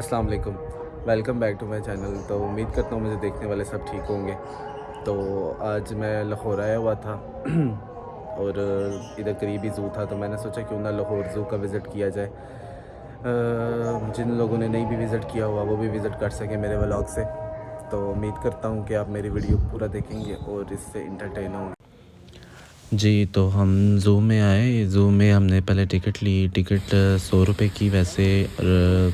अस्सलाम वालेकुम। Welcome back to my channel. तो उम्मीद करता हूँ मुझे देखने वाले सब ठीक होंगे। तो आज मैं लाहौर आया हुआ था और इधर करीब ही ज़ू था, तो मैंने सोचा क्यों ना लाहौर ज़ू का विज़िट किया जाए। जिन लोगों ने नहीं भी विज़िट किया हुआ वो भी विज़िट कर सकें मेरे व्लॉग से। तो उम्मीद करता हूँ कि आप मेरी वीडियो पूरा देखेंगे और इससे इंटरटेन होंगे। जी, तो हम ज़ू में आए। ज़ू में हमने पहले टिकट ली। टिकट 100 रुपये की वैसे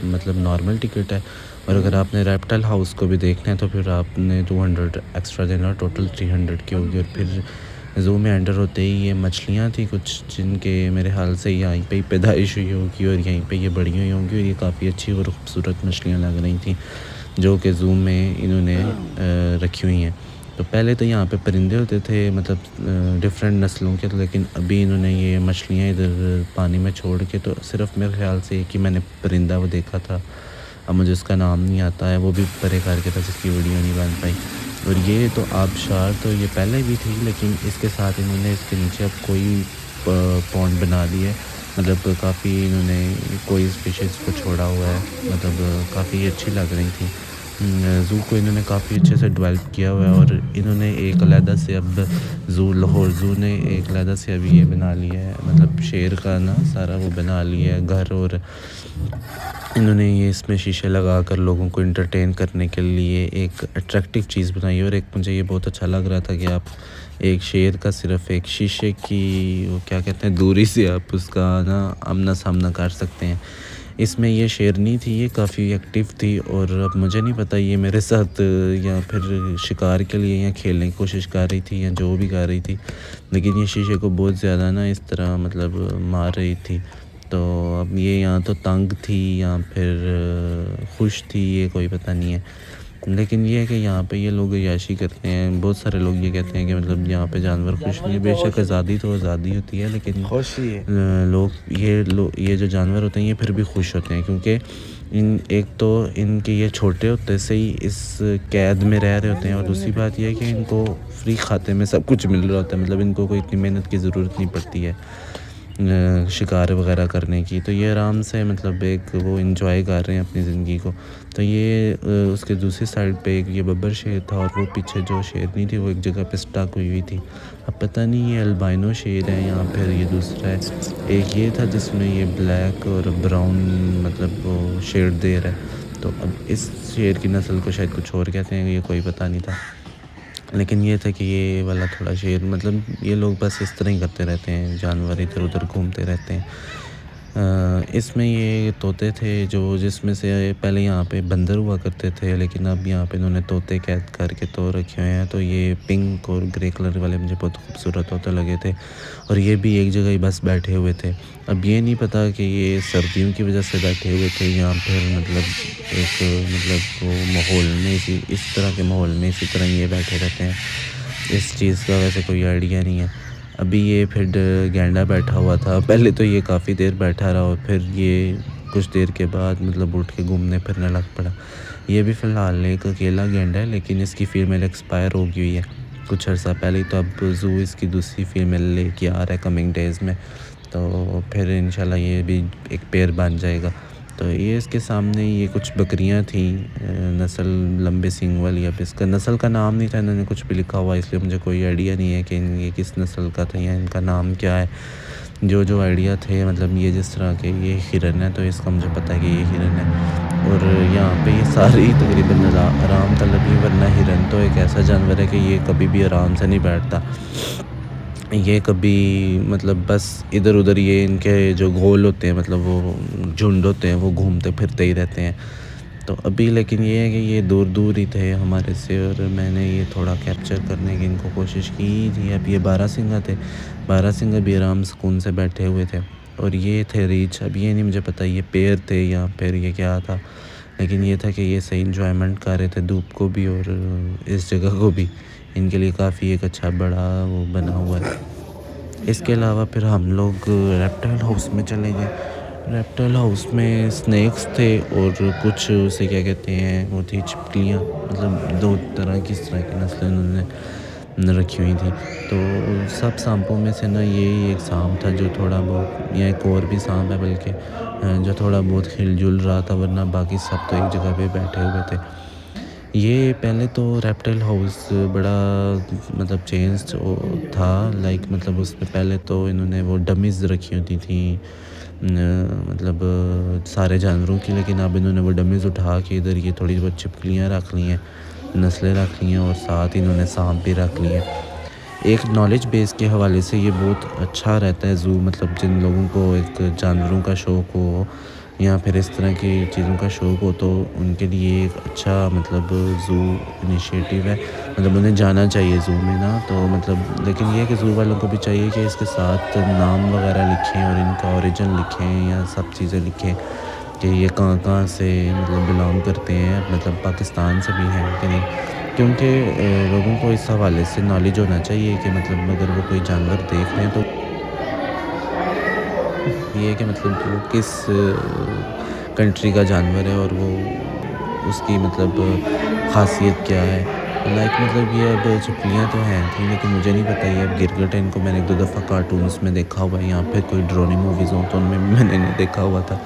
मतलब नॉर्मल टिकट है, और अगर आपने रेप्टाइल हाउस को भी देखना है तो फिर आपने 200 एक्स्ट्रा देना, टोटल 300 की होगी। और फिर ज़ू में एंटर होते ही ये मछलियाँ थी कुछ, जिनके मेरे ख्याल से यहीं पे ही पैदाइश हुई होगी और यहीं पे ये बड़ी हुई होंगी, और ये काफ़ी अच्छी और ख़ूबसूरत मछलियाँ लग रही थी जो कि ज़ू में इन्होंने रखी हुई हैं। तो पहले तो यहाँ पे परिंदे होते थे, मतलब डिफरेंट नस्लों के, तो लेकिन अभी इन्होंने ये मछलियाँ इधर पानी में छोड़ के, तो सिर्फ मेरे ख्याल से कि मैंने परिंदा वो देखा था, अब मुझे उसका नाम नहीं आता है, वो भी परे करके था जिसकी वीडियो नहीं बन पाई। और ये तो आबशार तो ये पहले भी थी, लेकिन इसके साथ इन्होंने इसके नीचे अब कोई पॉन्ड बना दी है। मतलब काफ़ी इन्होंने कोई स्पीशीज़ को छोड़ा हुआ है, मतलब काफ़ी अच्छी लग रही थी। ज़ू को इन्होंने काफ़ी अच्छे से डेवलप किया हुआ है, और इन्होंने एक अलहदा से अब लाहौर ज़ू ने एक अलहदा से अभी ये बना लिया है, मतलब शेर का ना सारा वो बना लिया है घर, और इन्होंने ये इसमें शीशे लगा कर लोगों को इंटरटेन करने के लिए एक अट्रैक्टिव चीज़ बनाई है। और एक मुझे ये बहुत अच्छा लग रहा था कि आप एक शेर का सिर्फ एक शीशे की वो क्या कहते हैं दूरी से आप उसका ना आमना सामना कर सकते हैं। इसमें ये शेरनी थी, ये काफ़ी एक्टिव थी, और अब मुझे नहीं पता ये मेरे साथ या फिर शिकार के लिए या खेलने की कोशिश कर रही थी या जो भी कर रही थी, लेकिन ये शीशे को बहुत ज़्यादा ना इस तरह मतलब मार रही थी। तो अब ये या तो तंग थी या फिर खुश थी, ये कोई पता नहीं है। लेकिन ये है कि यहाँ पे ये लोग अय्याशी करते हैं। बहुत सारे लोग ये कहते हैं कि मतलब यहाँ पे जानवर खुश नहीं है। बेशक आज़ादी तो आज़ादी होती है, लेकिन खुशी है। लोग ये जो जानवर होते हैं ये फिर भी खुश होते हैं, क्योंकि एक तो इनके ये छोटे होते से ही इस कैद में रह रहे होते हैं, और दूसरी बात यह है कि इनको फ्री खाते में सब कुछ मिल रहा होता है, मतलब इनको कोई इतनी मेहनत की ज़रूरत नहीं पड़ती है शिकार वगैरह करने की। तो ये आराम से मतलब एक वो एंजॉय कर रहे हैं अपनी ज़िंदगी को। तो ये उसके दूसरी साइड पे एक ये बब्बर शेर था, और वो पीछे जो शेरनी थी वो एक जगह पे स्टक हुई थी। अब पता नहीं ये अल्बाइनो शेर है या फिर ये दूसरा है। एक ये था जिसमें ये ब्लैक और ब्राउन मतलब वो शेड दे रहा है। तो अब इस शेर की नस्ल को शायद कुछ और कहते हैं, ये कोई पता नहीं था। लेकिन ये था कि ये वाला थोड़ा शेर, मतलब ये लोग बस इस तरह ही करते रहते हैं, जानवर इधर उधर घूमते रहते हैं। इसमें ये तोते थे जो जिसमें से पहले यहाँ पे बंदर हुआ करते थे, लेकिन अब यहाँ पे इन्होंने तोते कैद करके तो रखे हुए हैं। तो ये पिंक और ग्रे कलर वाले मुझे बहुत खूबसूरत तोते लगे थे, और ये भी एक जगह ही बस बैठे हुए थे। अब ये नहीं पता कि ये सर्दियों की वजह से बैठे हुए थे या फिर मतलब एक मतलब वो माहौल में इस तरह के माहौल में इसी तरह ये बैठे रहते हैं, इस चीज़ का वैसे कोई आइडिया नहीं है। अभी ये फिर गैंडा बैठा हुआ था, पहले तो ये काफ़ी देर बैठा रहा, और फिर ये कुछ देर के बाद मतलब उठ के घूमने फिरने लग पड़ा। ये भी फ़िलहाल एक अकेला गैंडा है, लेकिन इसकी फ़ीमेल एक्सपायर हो गई है कुछ अर्सा पहले। तो अब ज़ू इसकी दूसरी फ़ीमेल लेके आ रहा है कमिंग डेज़ में, तो फिर इंशाल्लाह ये भी एक पेयर बन जाएगा। तो ये इसके सामने ये कुछ बकरियां थी, नस्ल लंबे सींग वाली। अब इसका नस्ल का नाम नहीं था, इन्होंने कुछ भी लिखा हुआ, इसलिए मुझे कोई आइडिया नहीं है कि ये किस नस्ल का था या इनका नाम क्या है। जो आइडिया थे, मतलब ये जिस तरह के ये हिरन है, तो इसका मुझे पता है कि ये हिरन है। और यहाँ पे ये सारी तकरीबन आराम तलब ही, वरना हिरन तो एक ऐसा जानवर है कि ये कभी भी आराम से नहीं बैठता। ये कभी मतलब बस इधर उधर ये इनके जो घोल होते हैं, मतलब वो झुंड होते हैं, वो घूमते फिरते ही रहते हैं। तो अभी लेकिन ये है कि ये दूर दूर ही थे हमारे से, और मैंने ये थोड़ा कैप्चर करने की इनको कोशिश की थी। अब ये बारहसिंगा थे, बारहसिंगा भी आराम सुकून से बैठे हुए थे, और ये थे रीछ। अब ये नहीं मुझे पता ये पेड़ थे या फिर ये क्या था, लेकिन ये था कि ये सही इंजॉयमेंट कर रहे थे धूप को भी और इस जगह को भी। इनके लिए काफ़ी एक अच्छा बड़ा वो बना हुआ है। इसके अलावा फिर हम लोग रेप्टाइल हाउस में चले गए। रेप्टाइल हाउस में स्नैक्स थे, और कुछ उसे क्या कहते हैं वो थी छिपकलियाँ, मतलब दो तरह की इस तरह की नस्लें उन्होंने रखी हुई थी। तो सब सांपों में से ना यही एक सांप था जो थोड़ा बहुत, या एक और भी सांप है बल्कि, जो थोड़ा बहुत हिल-जुल रहा था, वरना बाकी सब तो एक जगह पे बैठे हुए थे। ये पहले तो रेप्टाइल हाउस बड़ा मतलब चेंज था, लाइक मतलब उसमें पहले तो इन्होंने वो डमीज़ रखी होती थी मतलब सारे जानवरों की, लेकिन अब इन्होंने वो डमीज़ उठा के इधर ये थोड़ी बहुत छिपकलियाँ रख ली हैं, नस्लें रख ली हैं, और साथ ही इन्होंने सांप भी रख लिए हैं। एक नॉलेज बेस के हवाले से ये बहुत अच्छा रहता है ज़ू, मतलब जिन लोगों को एक जानवरों का शौक़ हो या फिर इस तरह की चीज़ों का शौक़ हो, तो उनके लिए एक अच्छा मतलब ज़ू इनिशिएटिव है। मतलब उन्हें जाना चाहिए ज़ू में ना, तो मतलब लेकिन ये है कि ज़ू वालों को भी चाहिए कि इसके साथ नाम वगैरह लिखें और इनका ओरिजिन लिखें या सब चीज़ें लिखें कि ये कहाँ-कहाँ से मतलब बिलॉन्ग करते हैं, मतलब पाकिस्तान से भी हैं कि नहीं। क्योंकि लोगों को इस हवाले से नॉलेज होना चाहिए कि मतलब अगर वो कोई जानवर देख रहे हैं तो ये है कि मतलब वो किस कंट्री का जानवर है और वो उसकी मतलब ख़ासियत क्या है। लाइक मतलब ये अब छिपकलियाँ तो हैं थी, लेकिन मुझे नहीं पता ये अब गिरगिट है, इनको मैंने 1-2 दफ़ा कार्टून्स में देखा हुआ है, या फिर कोई ड्रोनी मूवीज़ हों तो उनमें भी मैंने इन्हें देखा हुआ था।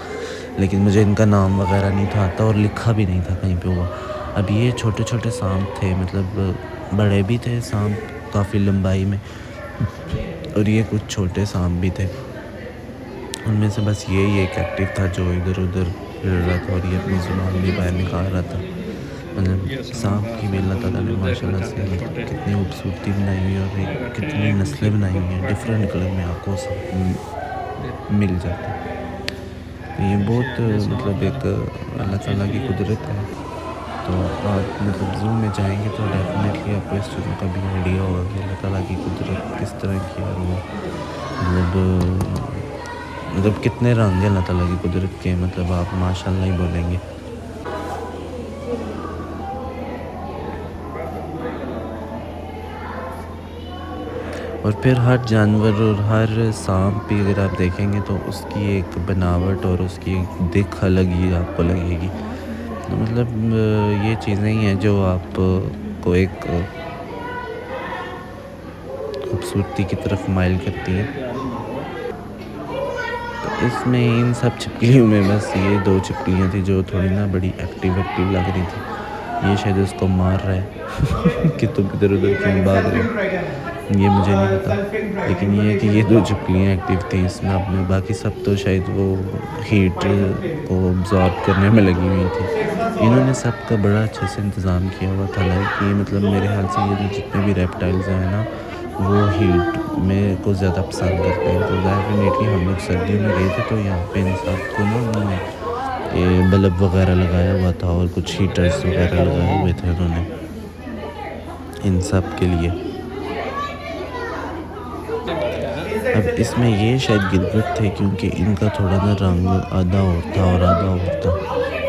लेकिन मुझे इनका नाम वग़ैरह नहीं था आता और लिखा भी नहीं था कहीं पे हुआ। अब ये छोटे-छोटे साँप थे, मतलब बड़े भी थे साँप काफ़ी लंबाई में, और ये कुछ छोटे साँप भी थे। उनमें से बस यही एक एक्टिव था जो इधर-उधर हिल रहा था और ये अपनी ज़ुबान भी बाहर निकाल रहा था। मतलब साँप की भी अल्लाह ताला ने माशाल्लाह से मतलब कितनी खूबसूरती बनाई हुई है, और एक कितनी नस्लें बनाई हुई हैं, डिफ़रेंट कलर में आपको सब मिल जाते हैं। तो ये बहुत मतलब एक अल्लाह ताला की कुदरत है। तो आप मतलब ज़ू में जाएँगे तो डेफ़िनेटली आपको इस चीज़ों का भी आइडिया होगा कि अल्लाह ताला की कुदरत किस तरह की है, और वो मतलब कितने रंग हैं अल्लाह ताला की कुदरत के, मतलब आप माशाल्लाह ही बोलेंगे। और फिर हर जानवर और हर साँप भी अगर आप देखेंगे तो उसकी एक बनावट और उसकी एक दिख अलग ही आपको लगेगी। तो मतलब ये चीज़ें ही हैं जो को एक खूबसूरती की तरफ माइल करती हैं। तो इसमें इन सब छिपकलियों में बस ये 2 छिपकलियाँ थी जो थोड़ी ना बड़ी एक्टिव लग रही थी। ये शायद उसको मार रहा है कि तुम इधर-उधर क्यों भाग रहे हो? ये मुझे नहीं पता। लेकिन ये है कि ये 2 छिपकलियाँ एक्टिव थी इस मैप में, बाकी सब तो शायद वो हीट को अब्ज़ॉर्ब करने में लगी हुई थी। इन्होंने सबका बड़ा अच्छे से इंतज़ाम किया हुआ था, लाइक ये मतलब मेरे ख़्याल से ये जो जितने भी रेप्टाइल्स हैं ना, वो हीट में को ज़्यादा पसंद करते हैं। तो डेफ़िनेटली हम लोग सर्दियों में गए थे तो यहाँ पे इन सब को ना उन्होंने ये बल्ब वग़ैरह लगाया हुआ था और कुछ हीटर्स वग़ैरह लगाए हुए थे उन्होंने इन सब के लिए। अब इसमें ये शायद गिरगिट थे क्योंकि इनका थोड़ा ना रंग आधा और था और आधा और था,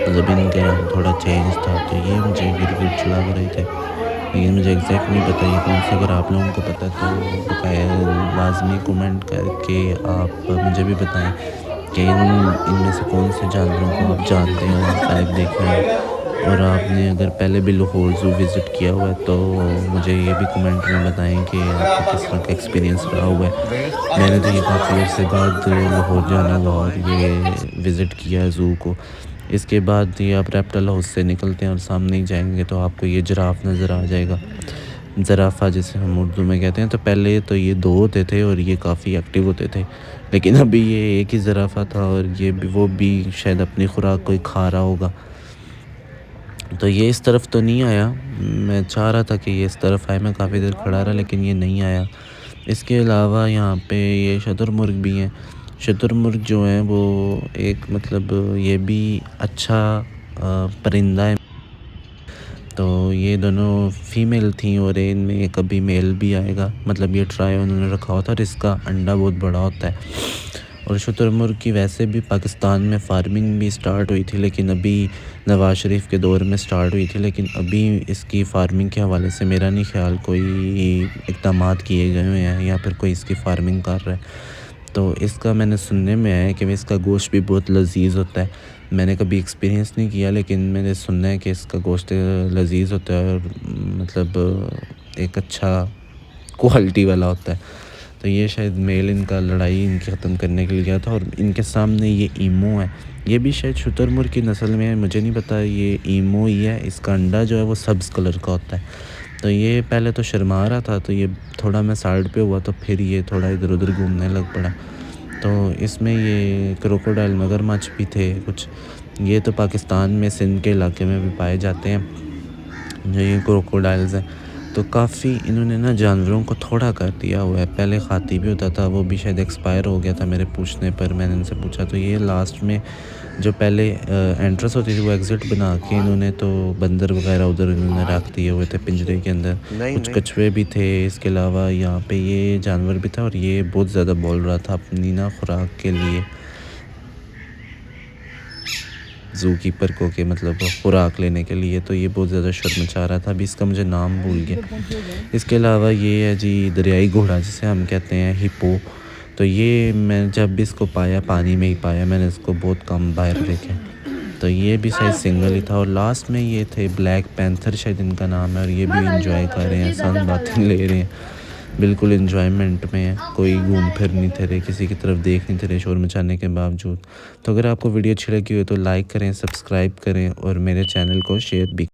मतलब इनका रंग थोड़ा चेंज था, तो ये मुझे गिरगिट लग रहे थे। लेकिन मुझे एग्ज़ैक्ट नहीं पता ये कौन से, अगर आप लोगों को पता है तो बकाया लाज़मी कमेंट करके आप मुझे भी बताएँ कि इनमें से कौन से जानवरों को आप जानते हो, लाइव देखे हैं, और आपने अगर पहले भी लाहौर ज़ू विज़िट किया हुआ है तो मुझे ये भी कमेंट में बताएँ कि आपका किस तरह का एक्सपीरियंस रहा हुआ है। मैंने तो ये काफ़ी अरसे बाद लाहौर जाना हुआ और ये विज़िट किया है ज़ू को। इसके बाद ये आप रेप्टाइल हाउस से निकलते हैं और सामने ही जाएँगे तो आपको ये जिराफ़ नज़र आ जाएगा। ज़राफ़ा जिसे हम उर्दू में कहते हैं, तो पहले तो ये 2 होते थे और ये काफ़ी एक्टिव होते थे। लेकिन अभी ये एक ही ज़राफ़ा था और ये भी वो भी शायद अपनी खुराक को ही खा रहा होगा। तो ये इस तरफ तो नहीं आया, मैं चाह रहा था कि ये इस तरफ आए, मैं काफ़ी देर खड़ा रहा लेकिन ये नहीं आया। इसके अलावा यहाँ पे ये शुतुरमुर्ग भी हैं। शुतुरमुर्ग जो हैं वो एक मतलब ये भी अच्छा परिंदा है। तो ये दोनों फीमेल थी और इनमें एक अभी मेल भी आएगा, मतलब ये ट्राई उन्होंने रखा हुआ था और इसका अंडा बहुत बड़ा होता है। और शुतुरमुर्ग की वैसे भी पाकिस्तान में फार्मिंग भी स्टार्ट हुई थी, लेकिन अभी नवाज़ शरीफ के दौर में स्टार्ट हुई थी, लेकिन अभी इसकी फार्मिंग के हवाले से मेरा नहीं ख्याल कोई इक़दामात किए गए हुए हैं या फिर कोई इसकी फार्मिंग कर रहा है। तो इसका मैंने सुनने में आया है कि इसका गोश्त भी बहुत लज़ीज़ होता है। मैंने कभी एक्सपीरियंस नहीं किया लेकिन मैंने सुना है कि इसका गोश्त लज़ीज़ होता है और मतलब एक अच्छा क्वालिटी वाला होता है। तो ये शायद मेल इनका लड़ाई इनकी ख़त्म करने के लिए गया था। और इनके सामने ये ईमू है, ये भी शायद शुतुरमुर्ग की नस्ल में है, मुझे नहीं पता। ये ईमू ही है, इसका अंडा जो है वो सब्ज़ कलर का होता है। तो ये पहले तो शर्मा रहा था, तो ये थोड़ा मैं साइड पे हुआ तो फिर ये थोड़ा इधर उधर घूमने लग पड़ा। तो इसमें ये क्रोकोडाइल मगरमच्छ भी थे कुछ। ये तो पाकिस्तान में सिंध के इलाके में भी पाए जाते हैं जो ये क्रोकोडाइल्स हैं। तो काफ़ी इन्होंने ना जानवरों को थोड़ा कर दिया हुआ है। पहले खाती भी होता था, वो भी शायद एक्सपायर हो गया था मेरे पूछने पर, मैंने इनसे पूछा। तो ये लास्ट में जो पहले एंट्रेंस होती थी वो एग्ज़िट बना के इन्होंने तो बंदर वगैरह उधर इन्होंने रख दिए हुए थे पिंजरे के अंदर। कुछ कछुए भी थे, इसके अलावा यहाँ पे ये जानवर भी था। और ये बहुत ज़्यादा बोल रहा था अपनी ना खुराक के लिए ज़ू कीपर को, कि मतलब खुराक लेने के लिए। तो ये बहुत ज़्यादा शोर मचा रहा था, अभी इसका मुझे नाम भूल गया। इसके अलावा ये है जी दरियाई घोड़ा, जिसे हम कहते हैं हिप्पो। तो ये मैं जब भी इसको पाया पानी में ही पाया, मैंने इसको बहुत कम बाहर देखे। तो ये भी शायद सिंगल ही था। और लास्ट में ये थे ब्लैक पैंथर, शायद इनका नाम है। और ये भी इंजॉय कर रहे हैं, सन बातें ले रहे हैं, बिल्कुल एन्जॉयमेंट में है। कोई घूम फिर नहीं थे रहे, किसी की तरफ देख नहीं थे रहे शोर मचाने के बावजूद। तो अगर आपको वीडियो अच्छी लगी हो तो लाइक करें, सब्सक्राइब करें और मेरे चैनल को शेयर भी